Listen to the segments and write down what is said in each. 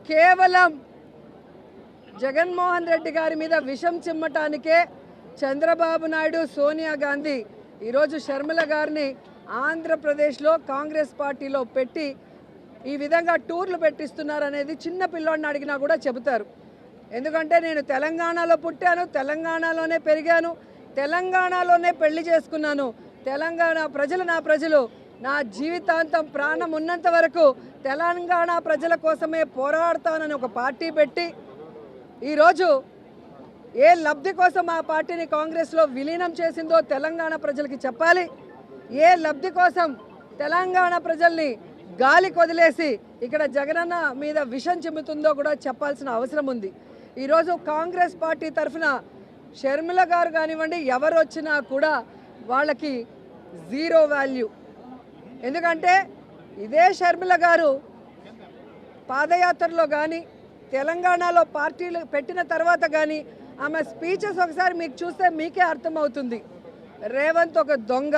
కేవలం జగన్మోహన్ రెడ్డి గారి మీద విషం చిమ్మటానికే చంద్రబాబు నాయుడు, సోనియా గాంధీ ఈరోజు షర్మిల గారిని ఆంధ్రప్రదేశ్లో కాంగ్రెస్ పార్టీలో పెట్టి ఈ విధంగా టూర్లు పెట్టిస్తున్నారనేది చిన్న పిల్లోడిని అడిగినా కూడా చెబుతారు. ఎందుకంటే నేను తెలంగాణలో పుట్టాను, తెలంగాణలోనే పెరిగాను, తెలంగాణలోనే పెళ్లి చేసుకున్నాను. తెలంగాణ ప్రజలు నా ప్రజలు. నా జీవితాంతం ప్రాణం ఉన్నంత వరకు తెలంగాణ ప్రజల కోసమే పోరాడతానని ఒక పార్టీ పెట్టి ఈరోజు ఏ లబ్ధి కోసం ఆ పార్టీని కాంగ్రెస్లో విలీనం చేసిందో తెలంగాణ ప్రజలకి చెప్పాలి. ఏ లబ్ధి కోసం తెలంగాణ ప్రజల్ని గాలి కొదిలేసి ఇక్కడ జగనన్న మీద విషం చిమ్ముతుందో కూడా చెప్పాల్సిన అవసరం ఉంది. ఈరోజు కాంగ్రెస్ పార్టీ తరఫున షర్మిల గారు కానివ్వండి, ఎవరు వచ్చినా కూడా వాళ్ళకి జీరో వాల్యూ. ఎందుకంటే ఇదే షర్మిల గారు పాదయాత్రలో కానీ తెలంగాణలో పార్టీలు పెట్టిన తర్వాత కానీ ఆమె స్పీచెస్ ఒకసారి మీకు చూస్తే మీకే అర్థమవుతుంది. రేవంత్ ఒక దొంగ,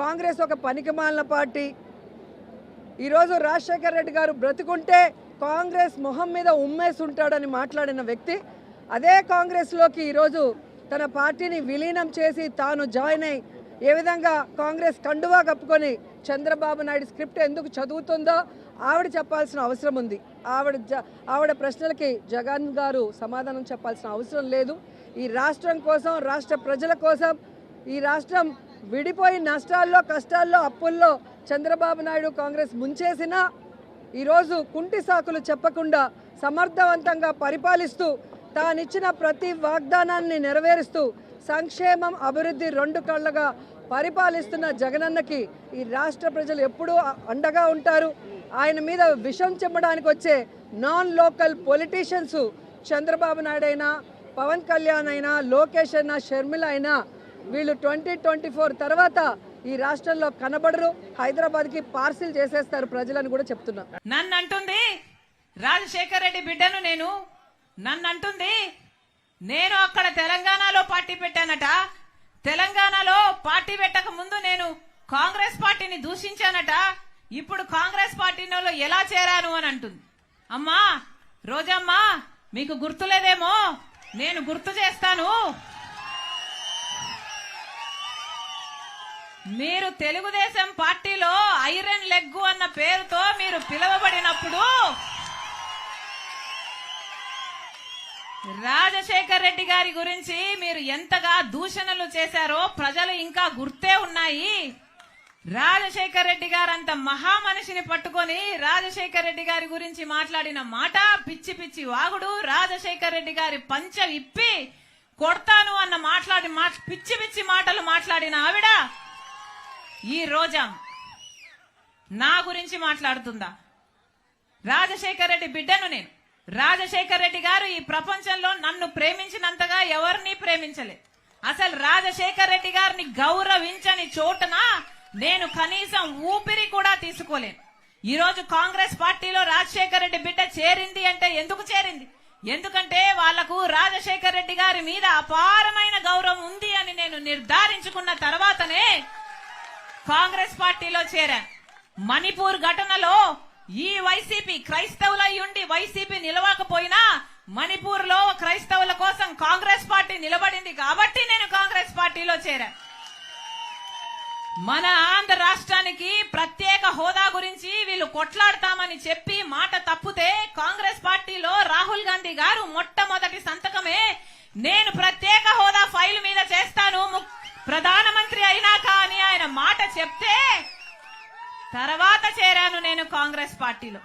కాంగ్రెస్ ఒక పనికిమాలిన పార్టీ. ఈరోజు రాజశేఖర్ రెడ్డి గారు బ్రతుకుంటే కాంగ్రెస్ మొహం మీద ఉమ్మేసి ఉంటాడని మాట్లాడిన వ్యక్తి అదే కాంగ్రెస్లోకి ఈరోజు తన పార్టీని విలీనం చేసి తాను జాయిన్ అయ్యి ఏ విధంగా కాంగ్రెస్ కండువా కప్పుకొని చంద్రబాబు నాయుడు స్క్రిప్ట్ ఎందుకు చదువుతుందో ఆవిడ చెప్పాల్సిన అవసరం ఉంది. ఆవిడ ప్రశ్నలకి జగన్ గారు సమాధానం చెప్పాల్సిన అవసరం లేదు. ఈ రాష్ట్రం కోసం, రాష్ట్ర ప్రజల కోసం, ఈ రాష్ట్రం విడిపోయి నష్టాల్లో, కష్టాల్లో, అప్పుల్లో చంద్రబాబు నాయుడు కాంగ్రెస్ ముంచేసినా ఈరోజు కుంటి సాకులు చెప్పకుండా సమర్థవంతంగా పరిపాలిస్తూ తానిచ్చిన ప్రతి వాగ్దానాన్ని నెరవేరుస్తూ సంక్షేమం, అభివృద్ధి రెండు కళ్ళగా పరిపాలిస్తున్న జగనన్నకి ఈ రాష్ట్ర ప్రజలు ఎప్పుడూ అండగా ఉంటారు. ఆయన మీద విషం చెమ్మడానికి వచ్చే non local politicians Chandrababu Naidu అయినా, పవన్ కళ్యాణ్ అయినా, లోకేష్ అయినా, షర్మిల అయినా వీళ్ళు 2024 తర్వాత ఈ రాష్ట్రంలో కనబడరు. హైదరాబాద్కి పార్సిల్ చేసేస్తారు ప్రజలని కూడా చెప్తున్నా. నన్ను అంటుంది రాజశేఖర్ రెడ్డి బిడ్డను నన్నంటుంది నేను అక్కడ తెలంగాణలో పార్టీ పెట్టానట, తెలంగాణలో పార్టీ పెట్టక ముందు నేను కాంగ్రెస్ పార్టీని దూషించానట, ఇప్పుడు కాంగ్రెస్ పార్టీలో ఎలా చేరాను అని అంటుంది. అమ్మా రోజమ్మా, మీకు గుర్తులేదేమో, నేను గుర్తు చేస్తాను. మీరు తెలుగుదేశం పార్టీలో ఐరన్ లెగ్ అన్న పేరుతో మీరు పిలువబడినప్పుడు రాజశేఖర్ రెడ్డి గారి గురించి మీరు ఎంతగా దూషణలు చేశారో ప్రజలు ఇంకా గుర్తే ఉన్నాయి. రాజశేఖర్ రెడ్డి గారు అంత మహామనిషిని పట్టుకొని రాజశేఖర్ రెడ్డి గారి గురించి మాట్లాడిన మాట పిచ్చి పిచ్చి వాగుడు. రాజశేఖర్ రెడ్డి గారి పంచ విప్పి కొడతాను అన్న పిచ్చి పిచ్చి మాటలు మాట్లాడిన ఆవిడ ఈ రోజా నా గురించి మాట్లాడుతుందా? రాజశేఖర్ రెడ్డి బిడ్డను నేను. రాజశేఖర్ రెడ్డి గారు ఈ ప్రపంచంలో నన్ను ప్రేమించినంతగా ఎవరిని ప్రేమించలేదు. అసలు రాజశేఖర్ రెడ్డి గారిని గౌరవించని చోటున నేను కనీసం ఊపిరి కూడా తీసుకోలేను. ఈ రోజు కాంగ్రెస్ పార్టీలో రాజశేఖర్ రెడ్డి బిడ్డ చేరింది అంటే ఎందుకు చేరింది? ఎందుకంటే వాళ్లకు రాజశేఖర్ రెడ్డి గారి మీద అపారమైన గౌరవం ఉంది అని నేను నిర్ధారించుకున్న తర్వాతనే కాంగ్రెస్ పార్టీలో చేరాను. మణిపూర్ ఘటనలో ఈ వైసీపీ క్రైస్తవులయ్యుండి వైసీపీ నిలవకపోయినా మణిపూర్ లో క్రైస్తవుల కోసం కాంగ్రెస్ పార్టీ నిలబడింది కాబట్టి నేను కాంగ్రెస్ పార్టీలో చేరాను. మన ఆంధ్ర రాష్ట్రానికి ప్రత్యేక హోదా గురించి వీళ్ళు కొట్లాడతామని చెప్పి మాట తప్పితే కాంగ్రెస్ పార్టీలో రాహుల్ గాంధీ గారు మొట్టమొదటి సంతకమే నేను ప్రత్యేక హోదా ఫైల్ మీద చేస్తాను ప్రధానమంత్రి అయినాక అని ఆయన మాట చెప్తే తర్వాత చేరాను నేను కాంగ్రెస్ పార్టీలో.